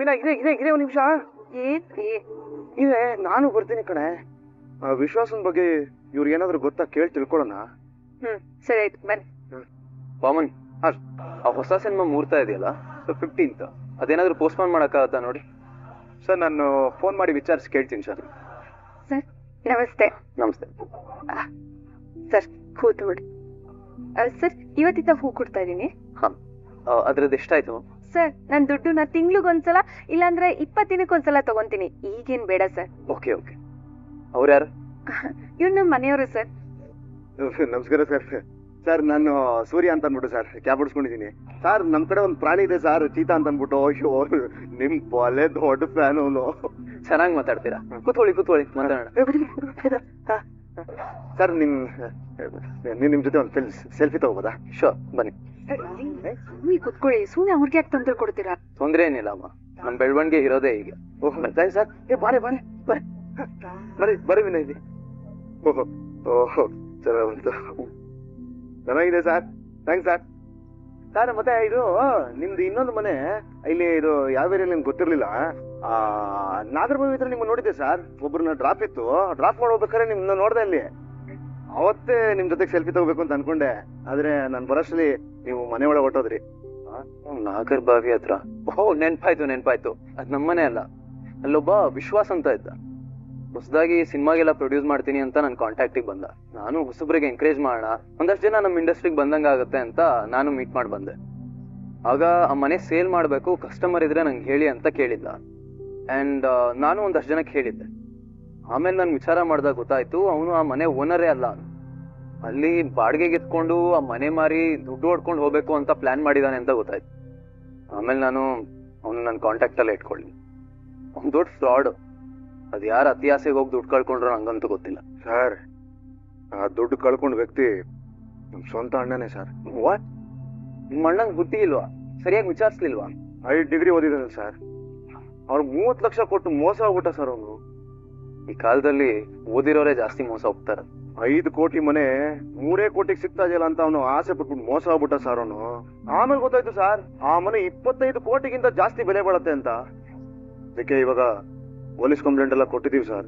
ಮೀನಾ ಇದೇ ಒಂದು ನಿಮಿಷ. ಇದೆ, ನಾನು ಬರ್ತೀನಿ ಕಣೆ. ವಿಶ್ವಾಸನ ಬಗ್ಗೆ ಇವ್ರಿಗೆ ಏನಾದ್ರು ಗೊತ್ತಾ ಕೇಳಿ ತಿಳ್ಕೊಳ್ಳೋಣ. ಸರಿ ಆಯ್ತು ಬನ್ನಿ. ವಾಮನ್, ಆ ಹೊಸ ಸಿನಿಮಾ ಮುಹೂರ್ತ ಇದೆಯಲ್ಲ 15th, ಅದೇನಾದ್ರೂ ಪೋಸ್ಟ್ಪೋನ್ ಮಾಡಕ್ಕಾಗತ್ತಾ ನೋಡಿ. ಸರ್ ನಾನು ಫೋನ್ ಮಾಡಿ ವಿಚಾರಿಸಿ ಕೇಳ್ತೀನಿ ಸರ್. ಸರ್ ನಮಸ್ತೆ. ನಮಸ್ತೆ ಸರ್ ಕೂತು ಬಿಡಿ. ಸರ್ ಇವತ್ತಿಂದ ಹೂ ಕೊಡ್ತಾ ಇದ್ದೀನಿ. ಹಾ, ಅದ್ರದ್ದು ಎಷ್ಟಾಯ್ತು? ಸರ್ ನಾನು ದುಡ್ಡುನ ತಿಂಗ್ಳಿಗೊಂದ್ಸಲ ಇಲ್ಲಾಂದ್ರೆ 20 ದಿನಕ್ಕೊಂದ್ಸಲ ತಗೊಂತೀನಿ. ಈಗೇನ್ ಬೇಡ ಸರ್. Okay okay. ಅವ್ರು ಯಾರು? ಇವ್ರು ನಮ್ಮ ಮನೆಯವರು ಸರ್. ನಮಸ್ಕಾರ ಸರ್. ಸರ್ ನಾನು ಸೂರ್ಯ ಅಂತ ಅಂದ್ಬಿಟ್ಟು ಸರ್ ಕ್ಯಾಬ್ ಹೊಡ್ಸ್ಕೊಂಡಿದ್ದೀನಿ ಸರ್. ನಮ್ ಕಡೆ ಒಂದು ಪ್ರಾಣಿ ಇದೆ ಸರ್, ಚೀತಾ ಅಂತ ಅಂದ್ಬಿಟ್ಟು. ಅಯ್ಯೋ ನಿಮ್ ಬಲೆ ದೊಡ್ಡ ಫ್ಯಾನ್ ಅವನು. ಚೆನ್ನಾಗಿ ಮಾತಾಡ್ತೀರಾ. ಕೂತ್ಕೊಳ್ಳಿ ಮಾತಾಡೋಣ. ಸರ್ ನಿಮ್ ಜೊತೆ ಒಂದು ಸೆಲ್ಫಿ ತಗೋಬೋದಾ? ಶೋರ್, ಬನ್ನಿ. ನೀ ಕುತ್ಕೊಳ್ಳಿ, ಸುಮ್ಮನೆ ಅವ್ರಿಗೆ ಯಾಕೆ ತೊಂದರೆ ಕೊಡ್ತೀರಾ? ತೊಂದ್ರೆ ಏನಿಲ್ಲ ಅಮ್ಮ, ನಮ್ ಬೆಳವಣಿಗೆ ಇರೋದೇ ಹೀಗೆ. ಓಹ್ ಸರ್, ಬರೀ ವಿನಯ್ ಇಲ್ಲಿ. ಓಹೋ ಸರ್, ಚೆನ್ನಾಗಿದೆ ಸರ್, ಥ್ಯಾಂಕ್ಸ್ ಸರ್. ಸರ್ ಮತ್ತೆ ಇದು ನಿಮ್ದು ಇನ್ನೊಂದು ಮನೆ ಇಲ್ಲಿ, ಇದು ಯಾವ ಏರಿಯಾ ನಿಮ್ಗೆ ಗೊತ್ತಿರ್ಲಿಲ್ಲ. ನಾಗರಬಾವಿ ಹತ್ರ ನಿಮ್ಗೆ ನೋಡಿದ್ದೆ ಸರ್. ಒಬ್ರನ್ನ ಡ್ರಾಪ್ ಮಾಡಿ ಹೋಗ್ಬೇಕಾದ್ರೆ ನಿಮ್ನ ನೋಡ್ದೆ ಅಲ್ಲಿ. ಅವತ್ತೇ ನಿಮ್ ಜೊತೆಗೆ ಸೆಲ್ಫಿ ತಗೋಬೇಕು ಅಂತ ಅನ್ಕೊಂಡೆ, ಆದ್ರೆ ನಾನು ಬರೋಷ್ಟರಲ್ಲಿ ನೀವು ಮನೆ ಒಳಗೆ ಹೊಟ್ಟೋದ್ರಿ. ನಾಗರಬಾವಿ ಹತ್ರ? ಓಹ್ ನೆನ್ಪಾಯ್ತು. ಅದ್ ನಮ್ಮನೆ ಅಲ್ಲ, ಅಲ್ಲೊಬ್ಬ ವಿಶ್ವಾಸ್ ಅಂತ ಇದ್ದ. ಹೊಸದಾಗಿ ಸಿನಿಮಾಗೆಲ್ಲ ಪ್ರೊಡ್ಯೂಸ್ ಮಾಡ್ತೀನಿ ಅಂತ ನನ್ನ ಕಾಂಟ್ಯಾಕ್ಟಿಗೆ ಬಂದ. ನಾನು ಹೊಸಬ್ರಿಗೆ ಎಂಕರೇಜ್ ಮಾಡೋಣ, ಒಂದಷ್ಟು ಜನ ನಮ್ಮ ಇಂಡಸ್ಟ್ರಿಗೆ ಬಂದಂಗೆ ಆಗುತ್ತೆ ಅಂತ ನಾನು ಮೀಟ್ ಮಾಡಿ ಬಂದೆ. ಆಗ ಆ ಮನೆ ಸೇಲ್ ಮಾಡಬೇಕು, ಕಸ್ಟಮರ್ ಇದ್ರೆ ನಂಗೆ ಹೇಳಿ ಅಂತ ಕೇಳಿದ್ದ. ಆ್ಯಂಡ್ ನಾನು ಒಂದಷ್ಟು ಜನಕ್ಕೆ ಹೇಳಿದ್ದೆ. ಆಮೇಲೆ ನಾನು ವಿಚಾರ ಮಾಡಿದಾಗ ಗೊತ್ತಾಯ್ತು, ಅವನು ಆ ಮನೆ ಓನರೇ ಅಲ್ಲ. ಅಲ್ಲಿ ಬಾಡಿಗೆಗೆ ಎತ್ಕೊಂಡು ಆ ಮನೆ ಮಾರಿ ದುಡ್ಡು ಹೊಡ್ಕೊಂಡು ಹೋಗ್ಬೇಕು ಅಂತ ಪ್ಲಾನ್ ಮಾಡಿದಾನೆ ಅಂತ ಗೊತ್ತಾಯ್ತು. ಆಮೇಲೆ ನಾನು ಅವನು ನನ್ನ ಕಾಂಟ್ಯಾಕ್ಟಲ್ಲೇ ಇಟ್ಕೊಳ್ಳಿ. ಅವ್ನು ದೊಡ್ಡ ಫ್ರಾಡ್. ಅದು ಯಾರು ಅತಿ ಆಸೆಗೆ ಹೋಗಿ ದುಡ್ಡು ಕಳ್ಕೊಂಡ್ರು ನಂಗಂತೂ ಗೊತ್ತಿಲ್ಲ ಸರ್. ಆ ದುಡ್ಡು ಕಳ್ಕೊಂಡ ವ್ಯಕ್ತಿ ನಮ್ ಸ್ವಂತ ಅಣ್ಣನೇ ಸರ್. ವಾಟ್? ನಿಮ್ಮ ಅಣ್ಣಂಗೆ ಬುದ್ಧಿ ಇಲ್ವಾ? ಸರಿಯಾಗಿ ವಿಚಾರಿಸ್ಲಿಲ್ವಾ? 5 ಡಿಗ್ರಿ ಓದಿದ್ದಾನೆ ಸರ್. ಅವ್ರಿಗೆ 30 ಲಕ್ಷ ಕೊಟ್ಟು ಮೋಸ ಹೋಗ್ಬಿಟ್ಟ ಸರ್ ಅವನು. ಈ ಕಾಲದಲ್ಲಿ ಓದಿರೋರೇ ಜಾಸ್ತಿ ಮೋಸ ಹೋಗ್ತಾರೆ. 5 ಕೋಟಿ ಮನೆ 3 ಕೋಟಿಗೆ ಸಿಗ್ತಾ ಇದೆಯಲ್ಲ ಅಂತ ಅವನು ಆಸೆ ಪಟ್ಬಿಟ್ಟು ಮೋಸ ಹೋಗ್ಬಿಟ್ಟ ಸರ್ ಅವನು. ಆಮೇಲೆ ಗೊತ್ತಾಯ್ತು ಸರ್, ಆ ಮನೆ 25 ಕೋಟಿಗಿಂತ ಜಾಸ್ತಿ ಬೆಲೆ ಬಾಳುತ್ತೆ ಅಂತ. ಅದಕ್ಕೆ ಇವಾಗ ಪೊಲೀಸ್ ಕಂಪ್ಲೇಂಟ್ ಎಲ್ಲ ಕೊಟ್ಟಿದ್ದೀವಿ ಸರ್.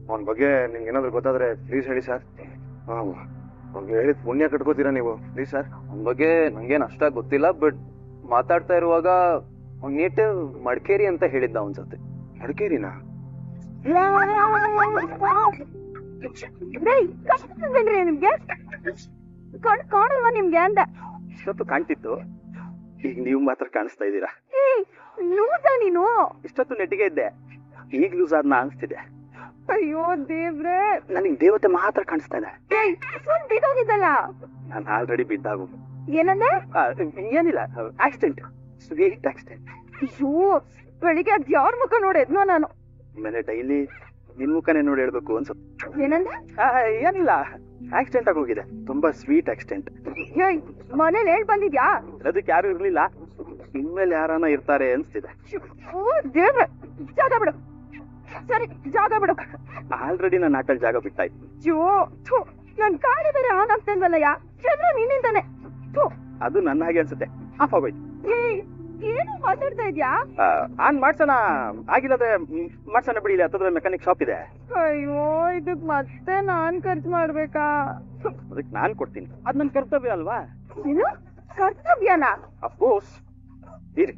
ಅವನ ಬಗ್ಗೆ ನಿಮ್ಗೆ ಏನಾದ್ರು ಗೊತ್ತಾದ್ರೆ ಪ್ಲೀಸ್ ಹೇಳಿ ಸರ್. ಹೇಳಿದ್ ಪುಣ್ಯ ಕಟ್ಕೋತೀರಾ ನೀವು, ಪ್ಲೀಸ್ ಸರ್. ಅವನ ಬಗ್ಗೆ ನಂಗೇನು ಅಷ್ಟಾಗಿ ಗೊತ್ತಿಲ್ಲ, ಬಟ್ ಮಾತಾಡ್ತಾ ಇರುವಾಗ ಅವ್ನ ನೇಟಿವ್ ಮಡಿಕೇರಿ ಅಂತ ಹೇಳಿದ್ದ ಅವನ ಜೊತೆ. ಮಡಿಕೇರಿನಾ? ನಿಮ್ಗೆ ಕಾಣಲ್ವಾ ನಿಮ್ಗೆ ಅಂದ? ಇಷ್ಟೊತ್ತು ಕಾಣ್ತಿತ್ತು, ಈಗ ನೀವು ಮಾತ್ರ ಕಾಣಿಸ್ತಾ ಇದ್ದೀರಾ. ನೀನು ಇಷ್ಟೊತ್ತು ನೆಟ್ಟಿಗೆ ಇದ್ದೆ, ಈಗ ಲೂಸ್ ಆದ್ನ ಅನ್ಸ್ತಿದೆ. ಅಯ್ಯೋ ದೇವ್ರೆ, ನನಗೆ ದೇವತೆ ಮಾತ್ರ ಕಾಣಿಸ್ತಾ ಇದೆ. ಬಿದ್ದೋಗಿದ್ದಲ್ಲ. ನಾನು ಆಲ್ರೆಡಿ ಬಿದ್ದಾಗು. ಏನಂದ್ರೆ? ಏನಿಲ್ಲ, ಆಕ್ಸಿಡೆಂಟ್, ಸ್ವೀಟ್ ಆಕ್ಸಿಡೆಂಟ್. ಅಯ್ಯೋ ಬೆಳಿಗ್ಗೆ ಅದ್ ಯಾರ ಮುಖ ನೋಡಿ ಎದ್ನೋ ನಾನು. ಆಮೇಲೆ ಡೈಲಿ ನಿನ್ ಮುಖನೇ ನೋಡಿ ಹೇಳ್ಬೇಕು ಅನ್ಸುತ್ತೆ. ಏನಂದ್ರೆ? ಏನಿಲ್ಲ, ಆಕ್ಸಿಡೆಂಟ್ ಆಗೋಗಿದೆ, ತುಂಬಾ ಸ್ವೀಟ್ ಆಕ್ಸಿಡೆಂಟ್. ಮನೇಲಿ ಹೇಳ್ ಬಂದಿದ್ಯಾ? ಅದಕ್ಕೆ ಯಾರು ಇರ್ಲಿಲ್ಲ, ಇನ್ಮೇಲೆ ಯಾರನ್ನ ಇರ್ತಾರೆ ಅನ್ಸ್ತಿದೆ. ಓ ದೇವ್ರೆ, ಜಾಗ ಬಿಡು. ಸರಿ ಜಾಗ ಬಿಡು. ಆಲ್ರೆಡಿ ನನ್ನ ಆಟಲ್ ಜಾಗ ಬಿಟ್ಟಾಯ್ತು. ಅಯ್ಯೋ ನನ್ ಕಾಡಿ ಬೇರೆ ಆನ್ ಆಗ್ತಂದಲ್ಲಯ್ಯ, ಚಂದ್ರ ನಿನ್ನಿಂದಾನೆ. ಅದು ನನ್ನ ಹಾಗೆ ಅನ್ಸುತ್ತೆ, ಆಫ್ ಆಗೋಯ್ತು. ಏನು ಮಾತಾಡ್ತಾ ಇದ್ಯಾ? ಆನ್ ಮಾಡ್ಸೋಣ, ಆಗಿಲ್ಲದ್ರೆ ಮಾಡ್ಸೋಣ ಬಿಡಿ, ಇಲ್ಲಿ ಹತ್ತದ ಮೆಕ್ಯಾನಿಕ್ ಶಾಪ್ ಇದೆ. ಅಯ್ಯೋ ಇದಕ್ ಮತ್ತೆ ನಾನ್ ಖರ್ಚು ಮಾಡ್ಬೇಕಾ? ಅದಕ್ಕೆ ನಾನ್ ಕೊಡ್ತೀನಿ, ಅದ್ ನನ್ ಕರ್ತವ್ಯ ಅಲ್ವಾ? ಏನು ಕರ್ತವ್ಯನಾ? ಅಫ್ಕೋರ್ಸ್. ಇರಿ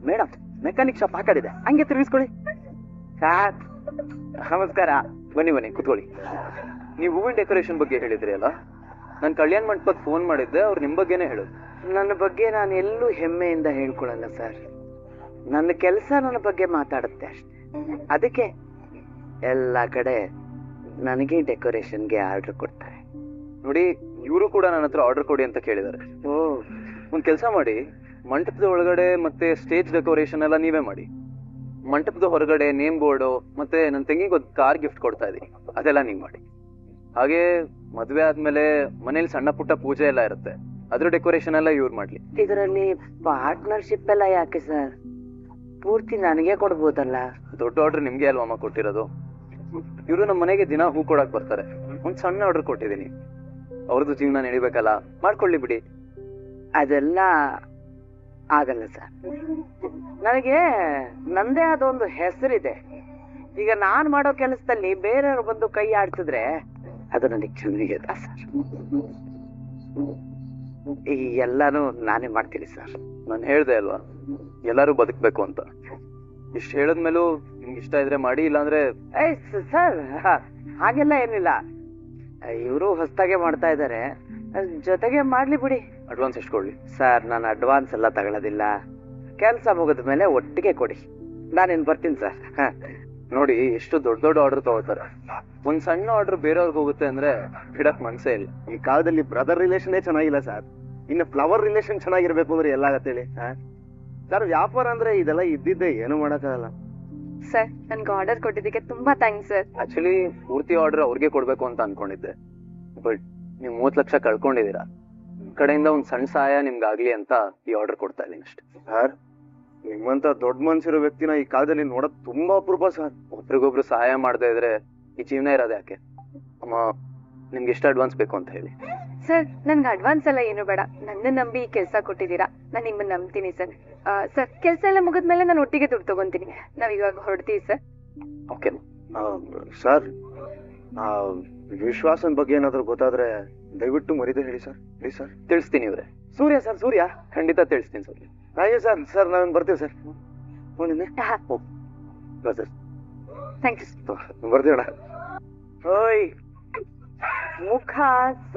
ಮೇಡಮ್, ಮೆಕ್ಯಾನಿಕ್ ಶಾಪ್ ಆ ಕಡೆ ಇದೆ, ಹಂಗೆ ತಿರುಗಿಸ್ಕೊಳ್ಳಿ. ಸರ್ ನಮಸ್ಕಾರ. ಬನ್ನಿ ಕೂತ್ಕೊಳ್ಳಿ. ನೀವು ಹೂವಿನ ಡೆಕೋರೇಷನ್ ಬಗ್ಗೆ ಹೇಳಿದ್ರಿ ಅಲ್ಲ, ನಾನು ಕಲ್ಯಾಣ ಮಂಟಪಕ್ಕೆ ಫೋನ್ ಮಾಡಿದ್ದೆ, ಅವ್ರು ನಿಮ್ಮ ಬಗ್ಗೆನೇ ಹೇಳೋದು. ನನ್ನ ಬಗ್ಗೆ ನಾನು ಎಲ್ಲೂ ಹೆಮ್ಮೆಯಿಂದ ಹೇಳ್ಕೊಳ್ಳಲ್ಲ ಸರ್. ನನ್ನ ಕೆಲಸ ನನ್ನ ಬಗ್ಗೆ ಮಾತಾಡುತ್ತೆ ಅಷ್ಟೆ. ಅದಕ್ಕೆ ಎಲ್ಲ ಕಡೆ ನನಗೆ ಡೆಕೋರೇಷನ್ಗೆ ಆರ್ಡರ್ ಕೊಡ್ತಾರೆ. ನೋಡಿ, ಇವರು ಕೂಡ ನನ್ನ ಹತ್ರ ಆರ್ಡರ್ ಕೊಡಿ ಅಂತ ಕೇಳಿದ್ದಾರೆ. ಓ, ಒಂದು ಕೆಲಸ ಮಾಡಿ, ಮಂಟಪದ ಒಳಗಡೆ ಮತ್ತೆ ಸ್ಟೇಜ್ ಡೆಕೋರೇಷನ್ ಎಲ್ಲ ನೀವೇ ಮಾಡಿ. ಮಂಟಪದ ಹೊರಗಡೆ ನೇಮ್ ಬೋರ್ಡು ಮತ್ತೆ ನನ್ನ ತಂಗಿಗೆ ಒಂದು ಕಾರ್ ಗಿಫ್ಟ್ ಕೊಡ್ತಾ ಇದೀನಿ, ಅದೆಲ್ಲ ನೀವು ಮಾಡಿ. ಹಾಗೆ ಮದುವೆ ಆದ್ಮೇಲೆ ಮನೇಲಿ ಸಣ್ಣ ಪುಟ್ಟ ಪೂಜೆ ಎಲ್ಲ ಇರುತ್ತೆ, ಅದ್ರ ಡೆಕೋರೇಷನ್ ಎಲ್ಲ ಇವ್ರು ಮಾಡ್ಲಿ. ಇದರಲ್ಲಿ ಪಾರ್ಟ್ನರ್ಶಿಪ್ ಎಲ್ಲ ಯಾಕೆ ಸರ್? ಪೂರ್ತಿ ನನಗೆ ಕೊಡ್ಬೋದಲ್ಲ? ದೊಡ್ಡ ಆರ್ಡರ್ ನಿಮ್ಗೆ ಅಲ್ವಮ್ಮ ಕೊಟ್ಟಿರೋದು. ಇವರು ನಮ್ಮ ಮನೆಗೆ ದಿನ ಹೂ ಕೊಡಕ್ ಬರ್ತಾರೆ, ಒಂದ್ ಸಣ್ಣ ಆರ್ಡರ್ ಕೊಟ್ಟಿದ್ದೀನಿ. ಅವ್ರದ್ದು ಜೀವನ ನಡಿಬೇಕಲ್ಲ, ಮಾಡ್ಕೊಳ್ಳಿ ಬಿಡಿ. ಅದೆಲ್ಲ ಆಗಲ್ಲ ಸರ್. ನನಗೆ ನಂದೇ ಆದ ಒಂದು ಹೆಸರಿದೆ. ಈಗ ನಾನ್ ಮಾಡೋ ಕೆಲಸದಲ್ಲಿ ಬೇರೆಯವರು ಬಂದು ಕೈ ಆಡ್ತಿದ್ರೆ ಅದು ನನಗೆ ಚೆನ್ನಾಗಿದೆ ಸರ್. ಈ ಎಲ್ಲಾನು ನಾನೇ ಮಾಡ್ತೀನಿ ಸರ್. ನಾನು ಹೇಳ್ದೆ ಅಲ್ವಾ ಎಲ್ಲರೂ ಬದುಕ್ಬೇಕು ಅಂತ. ಇಷ್ಟು ಹೇಳದ್ಮೇಲೂ ನಿಮ್ಗೆ ಇಷ್ಟ ಇದ್ರೆ ಮಾಡಿ, ಇಲ್ಲಾಂದ್ರೆ ಸರ್ ಹಾಗೆಲ್ಲ ಏನಿಲ್ಲ. ಇವರು ಹೊಸದಾಗೆ ಮಾಡ್ತಾ ಇದ್ದಾರೆ, ಜೊತೆಗೆ ಮಾಡ್ಲಿ ಬಿಡಿ. ಅಡ್ವಾನ್ಸ್ ಎಷ್ಟು ಕೊಡ್ಲಿ? ಸರ್ ನಾನು ಅಡ್ವಾನ್ಸ್ ಎಲ್ಲ ತಗೊಳ್ಳೋದಿಲ್ಲ. ಕೆಲಸ ಮುಗಿದ ಮೇಲೆ ಒಟ್ಟಿಗೆ ಕೊಡಿ, ನಾನೇನು ಬರ್ತೀನಿ ಸರ್. ನೋಡಿ ಎಷ್ಟು ದೊಡ್ಡ ದೊಡ್ಡ ಆರ್ಡರ್ ತಗೋತಾರೆ. ಒಂದ್ ಸಣ್ಣ ಆರ್ಡರ್ ಬೇರೆಯವ್ರಿಗೆ ಹೋಗುತ್ತೆ ಅಂದ್ರೆ ಬಿಡಕ್ ಮನ್ಸೇ ಇಲ್ಲ. ಈ ಕಾಲದಲ್ಲಿ ಬ್ರದರ್ ರಿಲೇಷನ್ನೇ ಚೆನ್ನಾಗಿಲ್ಲ ಸರ್, ಇನ್ನು ಫ್ಲವರ್ ರಿಲೇಷನ್ ಚೆನ್ನಾಗಿರ್ಬೇಕು ಅಂದ್ರೆ ಎಲ್ಲ ಆಗತ್ತೇಳಿ ಸರ್. ವ್ಯಾಪಾರ ಅಂದ್ರೆ ಇದೆಲ್ಲ ಇದ್ದಿದ್ದೆ, ಏನು ಮಾಡಕ್ಕಾಗಲ್ಲ. ಸರ್ ನನ್ಗೆ ಆರ್ಡರ್ ಕೊಟ್ಟಿದ್ದಕ್ಕೆ ತುಂಬಾ ಥ್ಯಾಂಕ್ಸ್ ಸರ್. ಆಕ್ಚುಲಿ ಪೂರ್ತಿ ಆರ್ಡರ್ ಅವ್ರಿಗೆ ಕೊಡ್ಬೇಕು ಅಂತ ಅನ್ಕೊಂಡಿದ್ದೆ, ಬಟ್ ನೀವು 30 ಲಕ್ಷ ಕಳ್ಕೊಂಡಿದ್ದೀರಾ. ಕಡೆಯಿಂದ ಒಂದ್ ಸಣ್ಣ ಸಹಾಯ ನಿಮ್ಗಾಗ್ಲಿ ಅಂತ ಈ ಆರ್ಡರ್ ಕೊಡ್ತಾ ಇದ್ದೀನಿ ಅಷ್ಟೇ. ಸರ್ ನಿಮ್ಮಂತ ದೊಡ್ಡ ಮನ್ಸಿರೋ ವ್ಯಕ್ತಿನ ಈ ಕಾಲದಲ್ಲಿ ನೋಡೋದ್ ತುಂಬಾ ಅಪರೂಪ ಸರ್. ಒಬ್ರಿಗೊಬ್ರು ಸಹಾಯ ಮಾಡದೇ ಇದ್ರೆ ಈ ಜೀವನ ಇರೋದು ಯಾಕೆ? ಅಮ್ಮ ನಿಮ್ಗೆ ಎಷ್ಟು ಅಡ್ವಾನ್ಸ್ ಬೇಕು ಅಂತ ಹೇಳಿ. ಸರ್ ನನ್ಗೆ ಅಡ್ವಾನ್ಸ್ ಎಲ್ಲ ಏನು ಬೇಡ, ನನ್ನ ನಂಬಿ ಈ ಕೆಲಸ ಕೊಟ್ಟಿದ್ದೀರಾ, ನಾನು ನಿಮ್ಮನ್ನ ನಂಬ್ತೀನಿ ಸರ್. ಸರ್ ಕೆಲಸ ಎಲ್ಲ ಮುಗಿದ್ಮೇಲೆ ನಾನು ಒಟ್ಟಿಗೆ ದುಡ್ಡು ತಗೊಂತೀನಿ. ನಾವ್ ಇವಾಗ ಹೊರಡ್ತೀವಿ ಸರ್. ಓಕೆ ಸರ್, ವಿಶ್ವಾಸನ್ ಬಗ್ಗೆ ಏನಾದ್ರು ಗೊತ್ತಾದ್ರೆ ದಯವಿಟ್ಟು ಮರಿದೇ ಹೇಳಿ ಸರ್, ಪ್ಲೀಸ್ ಸರ್. ತಿಳಿಸ್ತೀನಿ ಇವ್ರೆ. ಸೂರ್ಯ ಸರ್, ಸೂರ್ಯ ಖಂಡಿತ ತಿಳಿಸ್ತೀನಿ ಸರ್. ಅಯ್ಯೋ ಸರ್, ಸರ್ ನಾವೇನು ಬರ್ತೀವಿ ಸರ್. Sir thank you. ಬರ್ತೀವಣ್ಣ. ಓಯ್, ಮುಖ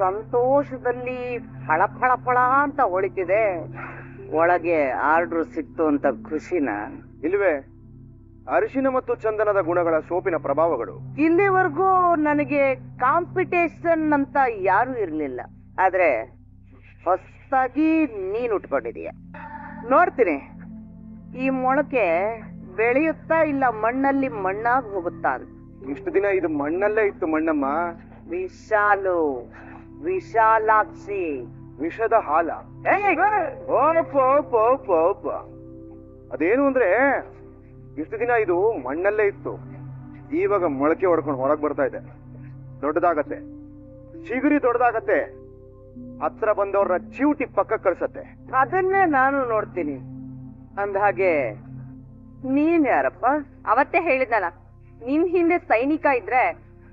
ಸಂತೋಷದಲ್ಲಿ ಫಳ ಫಳ ಫಳ ಅಂತ ಹೊಳಿತಿದೆ. ಒಳಗೆ ಆರ್ಡ್ರು ಸಿಕ್ತು ಅಂತ ಖುಷಿನ? ಇಲ್ವೇ, ಅರಿಶಿನ ಮತ್ತು ಚಂದನದ ಗುಣಗಳ ಸೋಪಿನ ಪ್ರಭಾವಗಳು. ಇಲ್ಲಿವರೆಗೂ ನನಗೆ ಕಾಂಪಿಟೇಷನ್ ಅಂತ ಯಾರು ಇರ್ಲಿಲ್ಲ, ಆದ್ರೆ ಹೊಸದಾಗಿ ನೀನ್ ಉಟ್ಕೊಂಡಿದೀಯ. ನೋಡ್ತೀನಿ ಈ ಮೊಳಕೆ ಬೆಳೆಯುತ್ತಾ ಇಲ್ಲ ಮಣ್ಣಲ್ಲಿ ಮಣ್ಣಾಗಿ ಹೋಗುತ್ತಾ ಅಂತ. ಇಷ್ಟು ದಿನ ಇದು ಮಣ್ಣಲ್ಲೇ ಇತ್ತು ಮಣ್ಣಮ್ಮ. ವಿಶಾಲು, ವಿಶಾಲಾಕ್ಷಿ, ವಿಷದ ಹಾಲ. ಅದೇನು ಅಂದ್ರೆ ಇಷ್ಟು ದಿನ ಇದು ಮಣ್ಣಲ್ಲೇ ಇತ್ತು, ಇವಾಗ ಮೊಳಕೆ ಹೊಡ್ಕೊಂಡು ಹೊರಗ್ ಬರ್ತಾ ಇದೆ. ದೊಡ್ಡದಾಗತ್ತೆ, ಚಿಗುರಿ ದೊಡ್ಡದಾಗತ್ತೆ, ಹತ್ರ ಬಂದವ್ರನ್ನ ಚಿವುಟಿ ಪಕ್ಕ ಕಳ್ಸತ್ತೆ. ಅದನ್ನೇ ನಾನು ನೋಡ್ತೀನಿ. ಅಂದ್ಹಾಗೆ ನೀನ್ ಯಾರಪ್ಪ? ಅವತ್ತೇ ಹೇಳಿದ್ನಲ್ಲ, ನಿನ್ ಹಿಂದೆ ಸೈನಿಕ ಇದ್ರೆ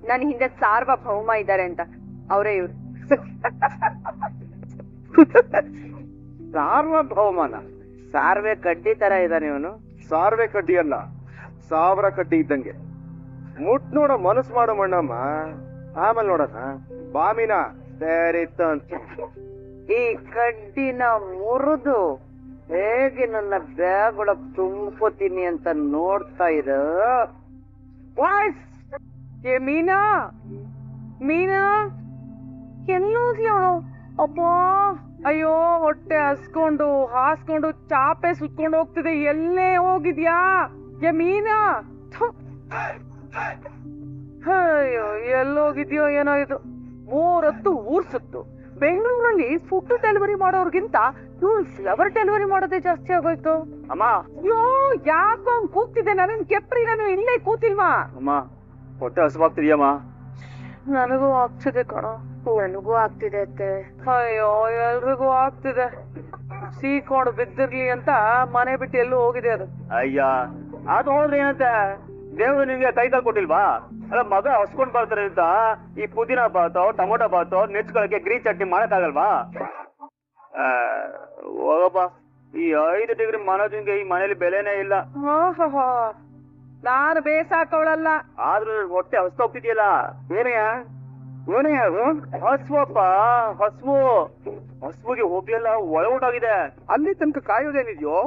ನನ್ ಹಿಂದೆ ಸಾರ್ವಭೌಮ ಇದ್ದಾರೆ ಅಂತ. ಅವರೇ ಇವ್ರು. ಸಾರ್ವಭೌಮನ? ಸಾರ್ವೆ ಕಡ್ಡಿ ತರ ಇದ್ದಾನೆ ಇವನು. ಸಾರ್ವೆ ಕಡ್ಡಿ ಅಲ್ಲ, 1000 ಕಡ್ಡಿ ಇದ್ದಂಗೆ. ಮುಟ್ ನೋಡೋ ಮನಸ್ಸು ಮಾಡೋ ಮಣ್ಣಮ್ಮ, ಆಮೇಲೆ ನೋಡೋಣ ಬಾಮಿನ ಸೇರಿತ್ತ ಅಂತ. ಈ ಕಡ್ಡಿನ ಮುರಿದು ಹೇಗೆ ನನ್ನ ಬ್ಯಾಗ್ ಒಳಗ್ ತುಂಬ್ಕೋತೀನಿ ಅಂತ ನೋಡ್ತಾ ಇರ. ಏ ಮೀನಾ, ಮೀನಾ ಎಲ್ಲೋದ್ಲವಳು? ಅಬ್ಬಾ, ಅಯ್ಯೋ ಹೊಟ್ಟೆ ಹಸ್ಕೊಂಡು ಹಾಸ್ಕೊಂಡು ಚಾಪೆ ಸುತ್ಕೊಂಡು ಹೋಗ್ತಿದೆ. ಎಲ್ಲೇ ಹೋಗಿದ್ಯಾ ಏ ಮೀನಾ? ಅಯ್ಯೋ ಎಲ್ಲೋಗಿದ್ಯೋ ಏನೋ. ಇದು 3 ಹೊತ್ತು ಊರ್ ಸುತ್ತು. ಬೆಂಗಳೂರಲ್ಲಿ ಫುಡ್ ಡೆಲಿವರಿ ಮಾಡೋರ್ಗಿಂತ ಇವ್ರು ಫ್ಲವರ್ ಡೆಲಿವರಿ ಮಾಡೋದೇ ಜಾಸ್ತಿ ಆಗೋಯ್ತು. ಅಮ್ಮ, ಅಯ್ಯೋ ಯಾಕೋ ಹಂಗ್ ಕೂಗ್ತಿದ್ದೆ? ನನ್ನ ಕೆಪ್ರಿ, ನಾನು ಇಲ್ಲೇ ಕೂತಿಲ್ವಾ? ಅಮ್ಮ ಹೊಟ್ಟೆ ಹಸುವಾಗ್ತಿದ್ಯಮ್ಮ. ನನಗೂ ಆಗ್ತಿದೆ ಕಣೋ. ನನಗೂ ಆಗ್ತಿದೆ ಅತ್ತೆ. ಅಯ್ಯೋ ಎಲ್ರಿಗೂ ಆಗ್ತಿದೆ. ಸೀಕೊಂಡು ಬಿದ್ದಿರ್ಲಿ ಅಂತ ಮನೆ ಬಿಟ್ಟು ಎಲ್ಲೂ ಹೋಗಿದೆ ಅದು. ಅಯ್ಯ, ಅದು ಹೋದ್ರೆ ಏನಂತೆ, ದೇವ್ರು ನಿಮ್ಗೆ ಕೈ ಕಾಲು ಕೊಟ್ಟಿಲ್ವಾ? ಅಲ್ಲ, ಮಗ ಹಸ್ಕೊಂಡ್ ಬರ್ತಾರೆ ಅಂತ ಈ ಪುದೀನ ಬಾತೋ ಟೊಮೊಟೊ ಬಾತೋ ನೆಚ್ಕೊಳಕ್ಕೆ ಗ್ರೀನ್ ಚಟ್ನಿ ಮಾಡಕ್ಕಾಗಲ್ವಾ? ಹೋಗಪ್ಪ, ಈ 5 ಡಿಗ್ರಿ ಮನೋಜಿಂಗೆ ಈ ಮನೇಲಿ ಬೆಲೆನೇ ಇಲ್ಲ. ನಾನು ಬೇಸಾಕವಳಲ್ಲ. ಆದ್ರೂ ಹೊಟ್ಟೆ ಹಸ್ತ ಹೋಗ್ತಿದ್ಯಲ್ಲ. ಏನಯ್ಯ ಏನಯ್ಯ ಅದು? ಹಸ್ವಪ್ಪ, ಹಸ್ವು. ಹಸ್ವಿಗೆ ಹೋಗ್ಲಿಲ್ಲ, ಒಳಗೊಂಡೋಗಿದೆ. ಅಲ್ಲಿ ತನಕ ಕಾಯೋದೇನಿದ್ಯೋ?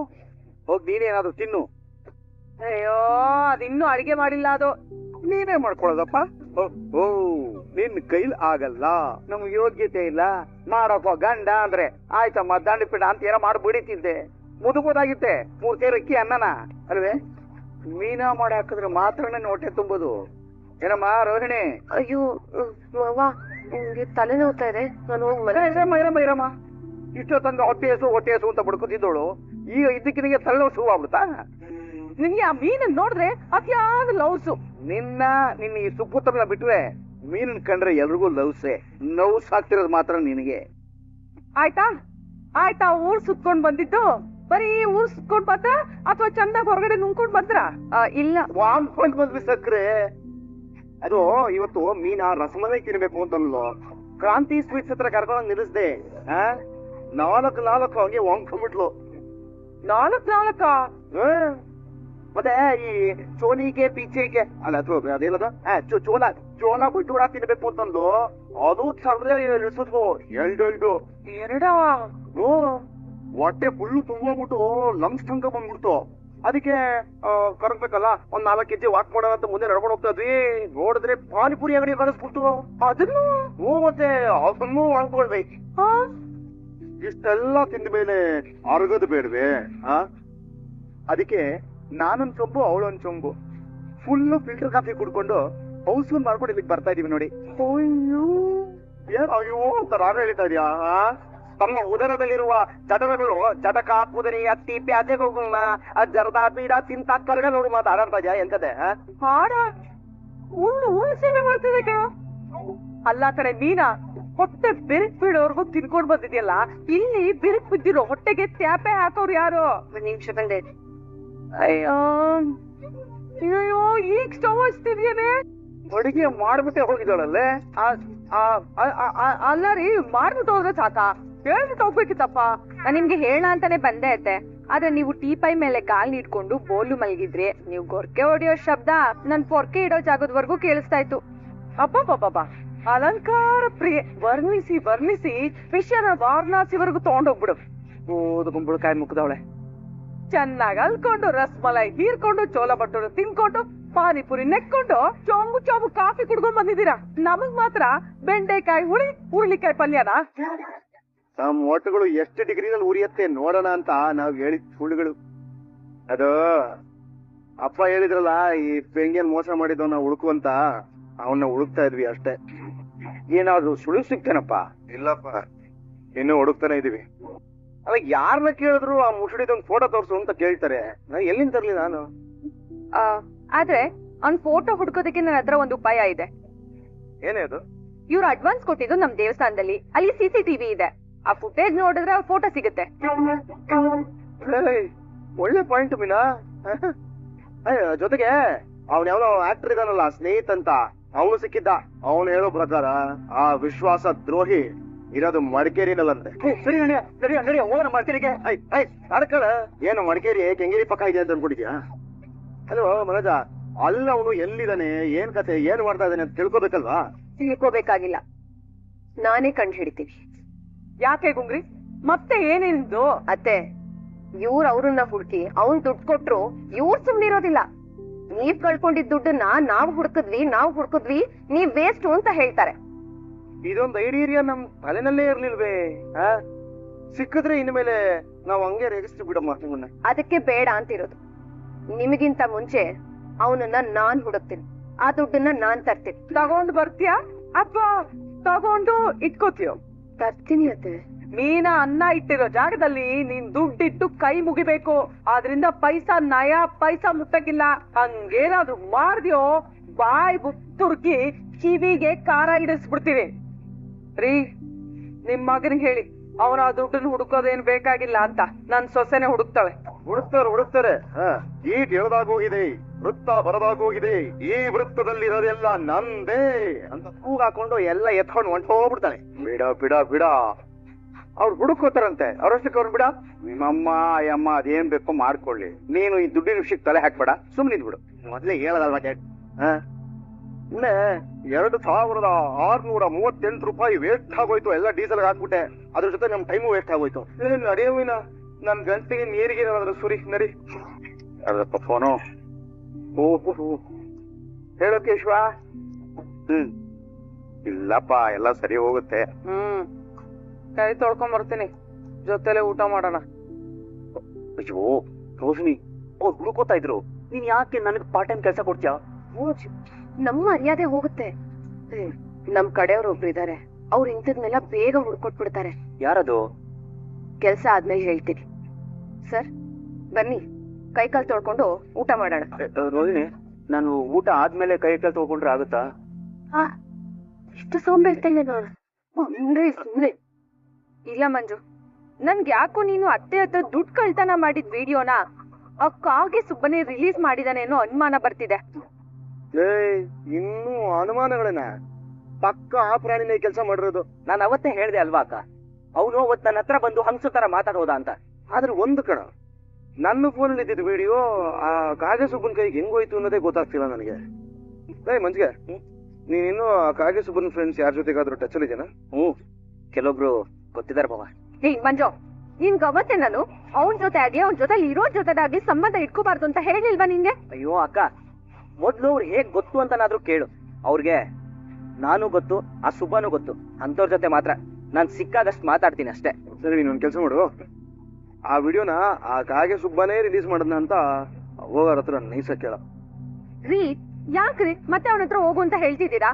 ಹೋಗಿ ನೀನೇನಾದ್ರು ತಿನ್ನು. ಅಯ್ಯೋ ಅದಿನ್ನೂ ಅಡಿಗೆ ಮಾಡಿಲ್ಲ. ಅದು ನೀನೇ ಮಾಡ್ಕೊಳ್ಳೋದಪ್ಪ. ಓ, ನಿನ್ ಕೈಲಿ ಆಗಲ್ಲ, ನಮ್ಗೆ ಯೋಗ್ಯತೆ ಇಲ್ಲ ಮಾಡಪ್ಪ. ಗಂಡ ಅಂದ್ರೆ ಆಯ್ತಮ್ಮ ದಂಡಪಿಡ ಅಂತ ಏನೋ ಮಾಡ್ಬಿಡಿತಿದ್ದೆ, ಮುದುಗೋದಾಗಿತ್ತೆ. 3 ಸೇರು ಅಕ್ಕಿ ಅನ್ನನ ಅಲ್ವೇ? ಮೀನಾ ಮಾಡಿ ಹಾಕಿದ್ರೆ ಮಾತ್ರ ಹೊಟ್ಟೆ ತುಂಬೋದು. ಏನಮ್ಮ ರೋಹಿಣಿ? ಅಯ್ಯೋ ನಿಮ್ಗೆ ತಲೆ ನೋವ್ತಾ ಇದೆ, ನಾನು ಇರಮ್ಮ. ಇಷ್ಟೊತ್ತಂಗ ಹೊಟ್ಟೆ ಹೆಸು ಅಂತ ಬಡ್ಕೊತಿದ್ದೋಳು, ಈಗ ಇದಕ್ಕಿನಿಗೆ ತಲೆ ಶುರುವಾಗ್ಬಿಡ್ತಾ? ನಿನ್ಗೆ ಆ ಮೀನನ್ನ ನೋಡಿದ್ರೆ ಅತ್ಯಾದ ಲವ್ಸು. ನಿನ್ನ ಈ ಸುಪುತ್ರನ ಬಿಟ್ರೆ ಮೀನನ್ ಕಂಡ್ರೆ ಎಲ್ರಿಗೂ ಲವ್ಸೆ. ನವ್ಸ್ ಆಗ್ತಿರೋದು ಮಾತ್ರ ನಿನಗೆ. ಆಯ್ತಾ ಊರ್ ಸುತ್ಕೊಂಡ್ ಬಂದಿದ್ದು ಬರೀ ಊರ್ಸ್ಕೊಂಡ್ ಬಂದ್ರ ಅಥವಾ ಚಂದಾಗ ಹೊರಗಡೆ ನುಂಗ್ಕೊಂಡ್ ಬಂದ್ರ? ಇಲ್ಲ. ವಾಮ್ಕೊಂಡ್ ಬಂದ್ವಿ ಸಕ್ರೆ. ಅದು ಇವತ್ತು ಮೀನಾ ರಸಮಲೈ ತಿನ್ಬೇಕು ಅಂತಂದ್ಲು. ಕ್ರಾಂತಿ ಸ್ವೀಟ್ಸ್ ಹತ್ರ ಕರ್ಕೊಂಡ್ ನಿಲ್ಲಿಸ್ದೆ. ನಾಲ್ಕು ಹಂಗೆ ವಾಮ್ಕೊಂಡ್ಬಿಟ್ಲು. ನಾಲ್ಕ ಮತ್ತೆ ಈ ಚೋಲಿಗೆ ಪೀಚೆಗೆ ಅಲ್ಲ ಅದೇನದ ಚೋಲ ಬಿಟ್ಟೂಡ ತಿನ್ಬೇಕು ಅಂತಂದು ಅದು ಚಂದ್ರೆ ಇಳಿಸಿದ್ವು ಎಲ್ಡು ಎರಡ ಹೊಟ್ಟೆ ಫುಲ್ಲು ತುಂಬೋಗ್ಬಿಟ್ಟು ಲಂಗ್ಸ್ ತನಕ ಬಂದ್ಬಿಡ್ತು. ಅದಕ್ಕೆ ಕರಗ್ಬೇಕಲ್ಲ ಒಂದ್ 4 ಕೆಜಿ ವಾಕ್ ಮಾಡೋಣ ಅಂತ ಮುಂದೆ ನಡ್ಕೊಂಡು ಹೋಗ್ತಾ ಇದ್ವಿ. ನೋಡಿದ್ರೆ ಪಾನಿಪುರಿ ಅಂಗಡಿ ಕಳಿಸ್ಬಿಟ್ಟು ಅದನ್ನು ಮತ್ತೆ ಅದನ್ನು ವಾಳ್ಕೊಳ್ಬೇಕು. ಇಷ್ಟೆಲ್ಲ ತಿಂದ ಮೇಲೆ ಅರ್ಗದ್ ಬೇಡ್ವೆ. ಅದಕ್ಕೆ ನಾನೊಂದ್ ಚೊಂಬು ಅವಳೊಂದ್ ಚೊಂಬು ಫುಲ್ಲು ಫಿಲ್ಟರ್ ಕಾಫಿ ಕುಡ್ಕೊಂಡು ಹೌಸ್ಫುಲ್ ಮಾಡ್ಕೊಂಡು ಇಲ್ಲಿಗೆ ಬರ್ತಾ ಇದೀವಿ ನೋಡಿ. ಅಯ್ಯೋ ಅಂತ ರಾಗ ಹೇಳ್ತಾ ಇದೀಯಾ? ತಮ್ಮ ಉದರದಲ್ಲಿರುವ ಜಠರಗಳು ಜಟಕ ಕುದರಿ ಅತ್ತಿ ಪ್ಯಾದೆ ಹೋಗುಮ್ಮ ಜರದ ಪೀಡ ತಿಂತ ಕರ್ಗ ನೋಡಿ ಮಾತಾಡ್ತಾ ಇದೆಯಾ ಎಂತದೆ? ಹಾಡ ಸೇವೆ ಮಾಡ್ತಿದೆ ಕಣ. ಅಲ್ಲ ಕಡೆ ಮೀನಾ, ಹೊಟ್ಟೆ ಬಿರುಕ್ ಬಿಡೋರ್ಗು ತಿನ್ಕೊಂಡ್ ಬಂದಿದ್ಯಲ್ಲ, ಇಲ್ಲಿ ಬಿರುಕ್ ಬಿದ್ದಿರೋ ಹೊಟ್ಟೆಗೆ ತ್ಯಾಪೆ ಹಾಕೋರು ಯಾರು? ಒಂದ್ ನಿಮಿಷ ಬಂದೆ. ಅಯ್ಯೋ ಈಗ ಸ್ಟವ್ ಹಚ್ತಿದ್ಯೇನೆ? ಅಡಿಗೆ ಮಾಡ್ಬಿಟ್ಟೆ ಹೋಗಿದ್ದಾಳಲ್ಲೇ. ಅಲ್ಲ ರೀ, ಮಾಡ್ಬಿಟ್ಟು ಹೋದ್ರೆ ಸಾಕಾ? ಹೇಳ್ಬಿಟ್ಟು ಹೋಗ್ಬೇಕಿತ್ತಪ್ಪ. ನಾನ್ ನಿಮ್ಗೆ ಹೇಳ ಅಂತಾನೆ ಬಂದೆ ಅತ್ತೆ. ಆದ್ರೆ ನೀವು ಟೀಪೈ ಮೇಲೆ ಕಾಲ್ ನೀಡ್ಕೊಂಡು ಬೋಲು ಮಲಗಿದ್ರಿ. ನೀವು ಗೊರ್ಕೆ ಹೊಡಿಯೋ ಶಬ್ದ ನನ್ ಪೊರ್ಕೆ ಇಡೋ ಜಾಗದವರೆಗೂ ಕೇಳಿಸ್ತಾ ಇತ್ತು. ಅಬ್ಬಬ್ಬಬ್ಬ, ಅಲಂಕಾರ ಪ್ರಿಯ. ವರ್ಣಿಸಿ ವರ್ಣಿಸಿ ವಿಷಯನ ವಾರಣಾಸಿವರೆಗೂ ತಗೊಂಡೋಗ್ಬಿಡು. ಕುಂಬಳಕಾಯಿ ಮುಗ್ದವಳೆ. ಚೆನ್ನಾಗಿ ಅಲ್ಕೊಂಡು ರಸ್ಮಲೈ ಹೀರ್ಕೊಂಡು ಚೋಲ ಬಟ್ಟರು ತಿನ್ಕೊಂಡು ಪಾನಿಪುರಿ ನೆಕ್ಕೊಂಡು ಚೊಂಬು ಕಾಫಿ ಕುಡ್ಕೊಂಡ್ ಬಂದಿದ್ದೀರಾ. ನಮಗ್ ಮಾತ್ರ ಬೆಂಡೆಕಾಯಿ ಹುಳಿ ಹುರುಳಿಕಾಯಿ ಪಲ್ಯನಾ? ನಮ್ಮ ಓಟುಗಳು ಎಷ್ಟು ಡಿಗ್ರಿನಲ್ಲಿ ಉರಿಯತ್ತೆ ನೋಡೋಣ ಅಂತ ನಾವ್ ಹೇಳಿದ ಸುಳ್ಳುಗಳು. ಅದು ಅಪ್ಪ ಹೇಳಿದ್ರಲ್ಲ, ಈ ಪೆಂಗಿಯನ್ ಮೋಸ ಮಾಡಿದ್ವ ನಾವು ಹುಡುಕು ಅಂತ, ಅವನ್ನ ಹುಡುಕ್ತಾ ಇದ್ವಿ ಅಷ್ಟೇ. ಏನಾದ್ರು ಸುಳ್ಳು ಸಿಗ್ತೇನಪ್ಪ? ಇಲ್ಲಪ್ಪ, ಇನ್ನೂ ಹುಡುಕ್ತಾನೆ ಇದೀವಿ. ಅಲ್ಲ, ಯಾರನ್ನ ಕೇಳಿದ್ರು ಆ ಮುಸುಡಿದೊಂದು ಫೋಟೋ ತೋರ್ಸು ಅಂತ ಕೇಳ್ತಾರೆ. ಎಲ್ಲಿಂದ ತರ್ಲಿ ನಾನು? ಆದ್ರೆ ಅವ್ನ್ ಫೋಟೋ ಹುಡ್ಕೋದಕ್ಕೆ ನನ್ನ ಹತ್ರ ಒಂದು ಉಪಾಯ ಇದೆ. ಏನೇ ಅದು? ಇವ್ರು ಅಡ್ವಾನ್ಸ್ ಕೊಟ್ಟಿದ್ದು ನಮ್ ದೇವಸ್ಥಾನದಲ್ಲಿ. ಅಲ್ಲಿ CCTV ಇದೆ. ಆ ಫುಟೇಜ್ ನೋಡಿದ್ರೆ ಫೋಟೋ ಸಿಗುತ್ತೆ. ಒಳ್ಳೆ ಪಾಯಿಂಟ್ ಮೀನಾ. ಜೊತೆಗೆ ಅವನ್ ಯಾವನೋ ಆಕ್ಟರ್ ಇದಾನಲ್ಲ ಸ್ನೇಹಿತ ಅಂತ, ಅವನು ಸಿಕ್ಕಿದ್ದ. ಅವನು ಹೇಳೋ ಪ್ರಕಾರ ಆ ವಿಶ್ವಾಸ ದ್ರೋಹಿ ಇರೋದು ಮಡಿಕೇರಿನಲ್ಲಂತೆ. ಸರಿ ನಡಿ ಹೋಗೋಣ ಮಡಿಕೇರಿಗೆ. ಅದಕ್ಕಳ ಏನು ಮಡಿಕೇರಿ ಕೆಂಗೇರಿ ಪಕ್ಕ ಇದೆ ಅಂತ ಅನ್ಕೊಂಡಿದ್ಯಾ? ಹಲೋ ಮನೋಜ, ಅಲ್ಲ ಅವನು ಎಲ್ಲಿದ್ದಾನೆ, ಏನ್ ಕತೆ, ಏನ್ ಮಾಡ್ತಾ ಇದ್ದಾನೆ ಅಂತ ತಿಳ್ಕೊಬೇಕಲ್ವಾ? ತಿಳ್ಕೋಬೇಕಾಗಿಲ್ಲ, ನಾನೇ ಕಂಡು ಹಿಡಿತೀನಿ. ಯಾಕೆ ಗುಂಗ್ರಿ, ಮತ್ತೆ ಏನೇನಿದ್ದು? ಅತ್ತೆ, ಇವ್ರು ಅವ್ರನ್ನ ಹುಡುಕಿ ಅವ್ನ್ ದುಡ್ಡು ಕೊಟ್ರು ಇವ್ರು ಸುಮ್ನಿರೋದಿಲ್ಲ. ನೀವ್ ಕಳ್ಕೊಂಡಿದ್ ದುಡ್ಡನ್ನ ನಾವ್ ಹುಡ್ಕದ್ವಿ ನೀವ್ ವೇಸ್ಟ್ ಅಂತ ಹೇಳ್ತಾರೆ. ಇದೊಂದು ಐಡಿಯಾ ನಮ್ ತಲೆನಲ್ಲೇ ಇರ್ಲಿಲ್ವೇ? ಸಿಕ್ಕಿದ್ರೆ ಇನ್ಮೇಲೆ ನಾವ್ ಹಂಗೆ ರೇಗಿಸ್ತೀವಿ ಬಿಡಮ್ಮ ನಿಮ್ಮನ್ನ. ಅದಕ್ಕೆ ಬೇಡ ಅಂತಿರೋದು. ನಿಮಗಿಂತ ಮುಂಚೆ ಅವನನ್ನ ನಾನ್ ಹುಡುಕ್ತೀನಿ, ಆ ದುಡ್ಡನ್ನ ನಾನ್ ತರ್ತೀನಿ. ತಗೊಂಡು ಬರ್ತೀಯಾ ಅಥವಾ ತಗೊಂಡು ಇಟ್ಕೋತೀಯೋ? ತರ್ತೀನಿ ಅತ್ತೆ. ಮೀನಾ ಅನ್ನ ಇಟ್ಟಿರೋ ಜಾಗದಲ್ಲಿ ನೀನ್ ದುಡ್ಡಿಟ್ಟು ಕೈ ಮುಗಿಬೇಕು. ಆದ್ರಿಂದ ನಯ ಪೈಸಾ ಮುಟ್ಟಕ್ಕಿಲ್ಲ. ಹಂಗೇನಾದ್ರು ಮಾಡ್ದ್ಯೋ ಬಾಯ್ ತುರ್ಕಿ ಕಿವಿಗೆ ಖಾರ ಇಡಿಸ್ಬಿಡ್ತೀವಿ. ರೀ, ನಿಮ್ ಮಗನಿಗೆ ಹೇಳಿ ಅವನ ಆ ದುಡ್ಡನ್ನು ಹುಡುಕೋದೇನ್ ಬೇಕಾಗಿಲ್ಲ ಅಂತ. ನನ್ ಸೊಸೆನೆ ಹುಡುಕ್ತಾಳೆ. ಹುಡುಕ್ತಾರೆ. ಈಟ್ ಎಳ್ದಾಗೋಗಿದೆ, ವೃತ್ತ ಬರದಾಗೋಗಿದೆ, ಈ ವೃತ್ತದಲ್ಲಿರೋದೆಲ್ಲ ನಂದೇ ಅಂತ ಕೂಗಾಕೊಂಡು ಎಲ್ಲ ಎತ್ಕೊಂಡು ಹೊಂಟೋಗ್ಬಿಡ್ತಾಳೆ. ಬಿಡ ಅವ್ರು ಹುಡುಕೋತಾರಂತೆ. ಅವ್ರಷ್ಟಕ್ಕೆ ಅವ್ರು ಬಿಡ. ನಿಮ್ಮಮ್ಮ ಅಯ್ಯಮ್ಮ ಅದೇನ್ ಬೇಕೋ ಮಾಡ್ಕೊಳ್ಳಿ, ನೀನು ಈ ದುಡ್ಡಿನ ವಿಷಯಕ್ಕೆ ತಲೆ ಹಾಕ್ಬೇಡ, ಸುಮ್ಮನಿದ್ ಬಿಡು. ಮೊದ್ಲೇ ಹೇಳದಲ್ವಾ ಇನ್ನ 2638 ರೂಪಾಯಿ ವೇಸ್ಟ್ ಆಗೋಯ್ತು. ಎಲ್ಲ ಡೀಸೆಲ್ ಹಾಕ್ಬಿಟ್ಟೆ, ಅದ್ರ ಜೊತೆ ನಮ್ ಟೈಮು ವೇಸ್ಟ್ ಆಗೋಯ್ತು. ನಡೆಯೋವಿನ ನನ್ ಗಂಟೆಗೆ ನೀರಿಗೆ ಏನಾದ್ರು ಸುರಿ ನಡಿ. ಅದಪ್ಪ ಫೋನು. ಹೇಳೋ ಕೇಶವ. ಇಲ್ಲಪ್ಪ, ಎಲ್ಲ ಸರಿ ಹೋಗುತ್ತೆ. ಕೈ ತೊಳ್ಕೊಂಡ್ ಬರ್ತೀನಿ, ಜೊತೆಲೆ ಊಟ ಮಾಡೋಣ. ಅಯ್ಯೋ ರೋಹಿಣಿ, ಅವ್ರು ಹುಡುಕೋತಾ ಇದ್ರು, ನೀನ್ ಯಾಕೆ ನನಗ್ ಪಾರ್ಟ್ ಟೈಮ್ ಕೆಲಸ ಕೊಡ್ತೀಯಾ? ನಮ್ಮ ಮರ್ಯಾದೆ ಹೋಗುತ್ತೆ. ನಮ್ ಕಡೆಯವ್ರು ಒಬ್ರು ಇದಾರೆ, ಅವ್ರು ಇಂಥದ್ನೆಲ್ಲ ಬೇಗ ಹುಡ್ಕೊಟ್ಬಿಡ್ತಾರೆ. ಯಾರದು? ಕೆಲ್ಸ ಆದ್ಮೇಲೆ ಹೇಳ್ತೀನಿ. ಸರ್ ಬನ್ನಿ, ಕೈ ಕಾಲ್ ತೊಳ್ಕೊಂಡು ಊಟ ಮಾಡೋಣ. ರೋಹಿಣಿ, ನಾನು ಊಟ ಆದ್ಮೇಲೆ ಕೈ ಕಾಲು ತೊಳ್ಕೊಂಡ್ರೆ ಆಗುತ್ತಾ? ಇಷ್ಟು ಸೋಂಬೇರ್ತಾನೆ ನಾನು. ಸುಮ್ನೆ ಇಲ್ಲ ಮಂಜು, ನನ್ಗೆ ಯಾಕೋ ನೀನು ಅತ್ತೆ ಹತ್ರ ದುಡ್ಡು ಕಳ್ತನ ಮಾಡಿದ ವಿಡಿಯೋನ ಆ ಕಾಗೆ ಸುಬ್ಬನೇ ರಿಲೀಸ್ ಮಾಡಿದಾನೇನೋ ಅನುಮಾನ ಬರ್ತಿದೆ. ಇನ್ನೂ ಅನುಮಾನಗಳೇನ? ಪಕ್ಕ ಆ ಪ್ರಾಣಿನೇ ಕೆಲಸ ಮಾಡಿರೋದು. ನಾನು ಅವತ್ತೇ ಹೇಳ್ದೆ ಅಲ್ವಾ ಅಕ್ಕ, ಅವನು ಅವತ್ತು ನನ್ನ ಹತ್ರ ಬಂದು ಹಂಸು ತರ ಮಾತಾಡೋದ ಅಂತ. ಆದ್ರೆ ಒಂದು ಕಣ, ನನ್ನ ಫೋನಲ್ಲಿ ಇದ್ದಿದ್ದು ವಿಡಿಯೋ ಆ ಕಾಗೆ ಸುಬ್ಬನ ಕೈಗೆ ಹೆಂಗೋಯ್ತು ಅನ್ನೋದೇ ಗೊತ್ತಾಗ್ತಿಲ್ಲ ನನಗೆ. ಮಂಜಿಗೆ, ನೀನಿನ್ನು ಆ ಕಾಗೆ ಸುಬ್ಬನ ಫ್ರೆಂಡ್ಸ್ ಯಾರ ಜೊತೆಗಾದ್ರೂ ಟಚ್ ಅಲ್ಲಿ ಇದೆಯಾ? ಕೆಲವೊಬ್ರು ಗೊತ್ತಿದ್ದಾರೆ ಬಾವ. ಮಂಜು, ನಿನ್ ಅವತ್ತೇ ನಾನು ಅವನ್ ಜೊತೆ ಆಗಿ ಅವನ್ ಜೊತೆ ಇರೋ ಜೊತೆದಾಗಿ ಸಂಬಂಧ ಇಟ್ಕೋಬಾರ್ದು ಅಂತ ಹೇಳಿಲ್ವಾ ನಿಂಗೆ? ಅಯ್ಯೋ ಅಕ್ಕ, ಮೊದ್ಲು ಅವ್ರು ಹೇಗ್ ಗೊತ್ತು ಅಂತನಾದ್ರೂ ಕೇಳು. ಅವ್ರಿಗೆ ನಾನು ಗೊತ್ತು, ಆ ಸುಬ್ಬನು ಗೊತ್ತು. ಅಂತವ್ರ ಜೊತೆ ಮಾತ್ರ ನಾನ್ ಸಿಕ್ಕಾಗಷ್ಟು ಮಾತಾಡ್ತೀನಿ ಅಷ್ಟೇ. ಸರಿ, ನೀನೊಂದು ಕೆಲಸ ಮಾಡು, ಆ ವಿಡಿಯೋನ ಆ ಕಾಗೆ ಸುಬ್ಬನೇ ರಿಲೀಸ್ ಮಾಡದ್ನ ಅಂತ ಹೋಗೋರ ಹತ್ರ ನೈಸ ಕೇಳ. ರೀ, ಯಾಕ್ರಿ ಮತ್ತೆ ಅವನ ಹತ್ರ ಹೋಗು ಅಂತ ಹೇಳ್ತಿದ್ದೀರಾ?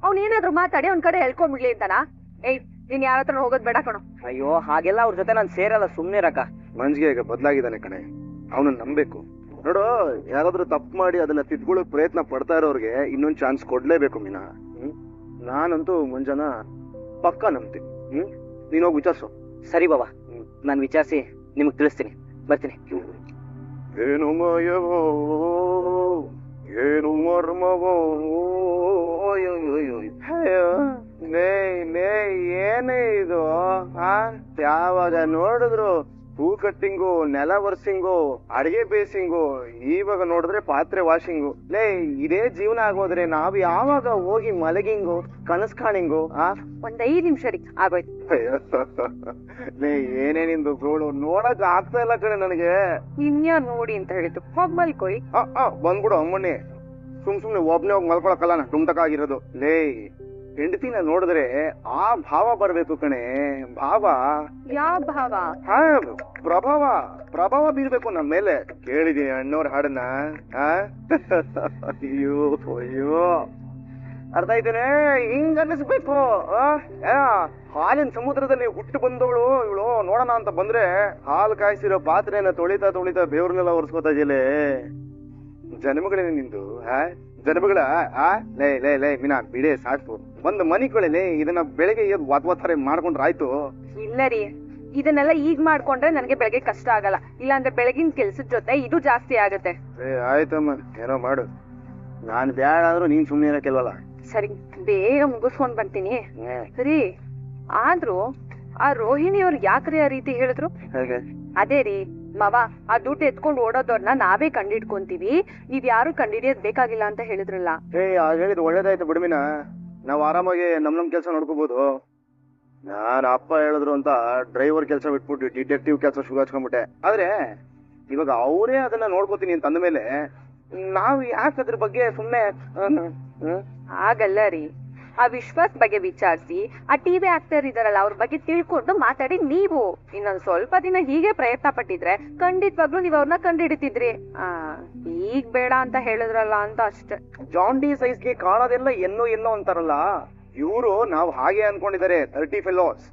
ಅವ್ನ ಏನಾದ್ರು ಮಾತಾಡಿ ಅವ್ನ ಕಡೆ ಹೇಳ್ಕೊಂಡ್ಬಿಡ್ಲಿ ಅಂತನಾ? ಏಯ್, ನೀನ್ ಯಾರ ಹತ್ರ ಹೋಗೋದ್ ಬೇಡ ಕಣೋ. ಅಯ್ಯೋ, ಹಾಗೆಲ್ಲ ಅವ್ರ ಜೊತೆ ನಾನು ಸೇರಲ್ಲ, ಸುಮ್ನೆ ರಕ್ಕ. ಮಂಜಿಗೆ ಈಗ ಬದಲಾಗಿದ್ದಾನೆ ಕಣೆ, ಅವನನ್ನ ನಂಬೇಕು. ನೋಡು, ಯಾರಾದ್ರೂ ತಪ್ಪು ಮಾಡಿ ಅದನ್ನ ತಿದ್ಕೊಳ್ಳೋಕ್ ಪ್ರಯತ್ನ ಪಡ್ತಾ ಇರೋರ್ಗೆ ಇನ್ನೊಂದ್ ಚಾನ್ಸ್ ಕೊಡ್ಲೇಬೇಕು ಮೀನಾ. ನಾನಂತೂ ಮಂಜನ ಪಕ್ಕ ನಂಬ್ತೀನಿ. ನೀನ್ ಹೋಗಿ ವಿಚಾರಿಸು. ಸರಿ ಬಾಬಾ, ನಾನು ವಿಚಾರಿಸಿ ನಿಮಗ್ ತಿಳಿಸ್ತೀನಿ. ಬರ್ತೀನಿ. ಏನು ಮಾಯವೋ, ಏನು ಮರ್ಮವೋ, ಏನೇ ಇದು? ಯಾವಾಗ ನೋಡಿದ್ರು ಹೂ ಕಟ್ಟಿಂಗು, ನೆಲ ವರ್ಸಿಂಗು, ಅಡಿಗೆ ಬೇಸಿಂಗು, ಇವಾಗ ನೋಡಿದ್ರೆ ಪಾತ್ರೆ ವಾಷಿಂಗು. ಲೇ, ಇದೇ ಜೀವನ ಆಗೋದ್ರೆ ನಾವ್ ಯಾವಾಗ ಹೋಗಿ ಮಲಗಿಂಗು, ಕನಸ್ ಕಾಣಿಂಗು? ಒಂದ್ 5 ನಿಮಿಷ ರೀ, ಆಗೋಯ್ತು. ಲೇ, ಏನೇ ನಿಂದು ಗೋಳು, ನೋಡಕ್ ಆಗ್ತಾ ಇಲ್ಲ ಕಣೆ ನನಗೆ. ಇನ್ಯಾರ್ ನೋಡಿ ಅಂತ ಹೇಳಿದ್ದು? ಹೋಗ್ ಮಲ್ಕೊಯ್. ಬಂದ್ಬಿಡು ಅಮ್ಮಣ್ಣಿ, ಸುಮ್ನೆ ಒಬ್ನೇ ಹೋಗಿ ಮಲ್ಕೊಳಕಲ್ಲ, ಟುಮ್ಟಕ್ ಆಗಿರೋದು. ಲೇ, ಹೆಂಡತಿನ ನೋಡಿದ್ರೆ ಆ ಭಾವ ಬರ್ಬೇಕು ಕಣೆ, ಭಾವ. ಯಾವ ಭಾವ? ಪ್ರಭಾವ ಬೀರ್ಬೇಕು ನಮ್ಮ ಮೇಲೆ. ಕೇಳಿದೀನಿ ಅಣ್ಣವ್ರ ಹಾಡನ್ನ. ಅಯ್ಯೋ ಅಯ್ಯೋ, ಅರ್ಥ ಆಯ್ತೇನೆ? ಹಿಂಗ ಅನ್ನಿಸ್ಬೇಕು. ಹಾಲಿನ ಸಮುದ್ರದಲ್ಲಿ ಹುಟ್ಟು ಬಂದವಳು ಇವಳು. ನೋಡೋಣ ಅಂತ ಬಂದ್ರೆ ಹಾಲು ಕಾಯಿಸಿರೋ ಪಾತ್ರೆನ ತೊಳಿತಾ ಬೇವ್ರನ್ನೆಲ್ಲ ಒರೆಸ್ಕೋತಾ ಇದೆಯಲ್ಲೇ. ಜನ್ಮಗಳೇನೆ ನಿಂದು? ಜನ್ಮಗಳ? ಲೇ ಮೀನಾ, ಬಿಡೆ ಸಾಕು. ಒಂದು ಮನಿ ಕೊಳೆ. ಇದನ್ನ ಬೆಳಗ್ಗೆ ವಾತ್ವಾತಾರೆ ಮಾಡ್ಕೊಂಡ್ರೆ ಆಯ್ತು. ಇಲ್ಲ ರೀ, ಇದನ್ನೆಲ್ಲ ಈಗ ಮಾಡ್ಕೊಂಡ್ರೆ ನನಗೆ ಬೆಳಗ್ಗೆ ಕಷ್ಟ ಆಗಲ್ಲ. ಇಲ್ಲಾಂದ್ರೆ ಬೆಳಗಿನ ಕೆಲ್ಸದ ಜೊತೆ ಇದು ಜಾಸ್ತಿ ಆಗತ್ತೆ. ಆಯ್ತಮ್ಮ, ಏನೋ ಮಾಡು. ನಾನ್ ಬ್ಯಾಡ ಆದ್ರೂ ನೀನ್ ಸುಮ್ನೆ ಇರಕ್ಕೆಲ್ವಲ್ಲ. ಸರಿ, ಬೇಗ ಮುಗಿಸ್ಕೊಂಡ್ ಬರ್ತೀನಿ. ಸರಿ, ಆದ್ರೂ ಆ ರೋಹಿಣಿ ಅವ್ರು ಯಾಕ್ರಿ ಆ ರೀತಿ ಹೇಳಿದ್ರು? ಅದೇ ರೀ ಮಾವ, ಆ ದುಡ್ಡು ಎತ್ಕೊಂಡು ಓಡೋದವ್ರನ್ನ ನಾವೇ ಕಂಡಿಡ್ಕೊಂತೀವಿ, ನೀವ್ ಯಾರು ಕಂಡಿಡಿಯೋದ್ ಬೇಕಾಗಿಲ್ಲ ಅಂತ ಹೇಳಿದ್ರಲ್ಲ. ಹೇಳಿದ್ ಒಳ್ಳೇದಾಯ್ತು ಬಿಡ್ಮಿನ. ನಾವ್ ಆರಾಮಾಗಿ ನಮ್ ಕೆಲ್ಸ ನೋಡ್ಕೋಬಹುದು. ನಾನ್ ಅಪ್ಪ ಹೇಳಿದ್ರು ಅಂತ ಡ್ರೈವರ್ ಕೆಲಸ ಬಿಟ್ಬಿಟ್ಟು ಡಿಟೆಕ್ಟಿವ್ ಕೆಲಸ ಶುರು ಹಚ್ಕೊಂಡ್ಬಿಟ್ಟೆ. ಆದ್ರೆ ಇವಾಗ ಅವರೇ ಅದನ್ನ ನೋಡ್ಕೋತೀನಿ ಅಂತ ಅಂದ್ಮೇಲೆ ನಾವ್ ಯಾಕೆ ಅದ್ರ ಬಗ್ಗೆ ಸುಮ್ನೆ? ಆಗಲ್ಲ ರೀ, ಆ ವಿಶ್ವಾಸ್ ಬಗ್ಗೆ ವಿಚಾರಿಸಿ, ಆ ಟಿವಿ ಆಕ್ಟರ್ ಇದಾರಲ್ಲ ಅವ್ರ ಬಗ್ಗೆ ತಿಳ್ಕೊಂಡು ಮಾತಾಡಿ. ನೀವು ಇನ್ನೊಂದ್ ಸ್ವಲ್ಪ ದಿನ ಹೀಗೆ ಪ್ರಯತ್ನ ಪಟ್ಟಿದ್ರೆ ಖಂಡಿತವಾಗ್ಲೂ ನೀವ್ ಅವ್ರನ್ನ ಕಂಡಿಡಿತಿದ್ರಿ. ಈಗ ಬೇಡ ಅಂತ ಹೇಳಿದ್ರಲ್ಲ ಅಂತ ಅಷ್ಟೇ. ಜಾಂಡಿ ಸೈಜ್ಗೆ ಕಾಣೋದೆಲ್ಲ ಎಲ್ಲೋ ಅಂತಾರಲ್ಲ, ಇವರು ನಾವ್ ಹಾಗೆ ಅನ್ಕೊಂಡಿದ್ದಾರೆ 30 ಫೆಲೋಸ್.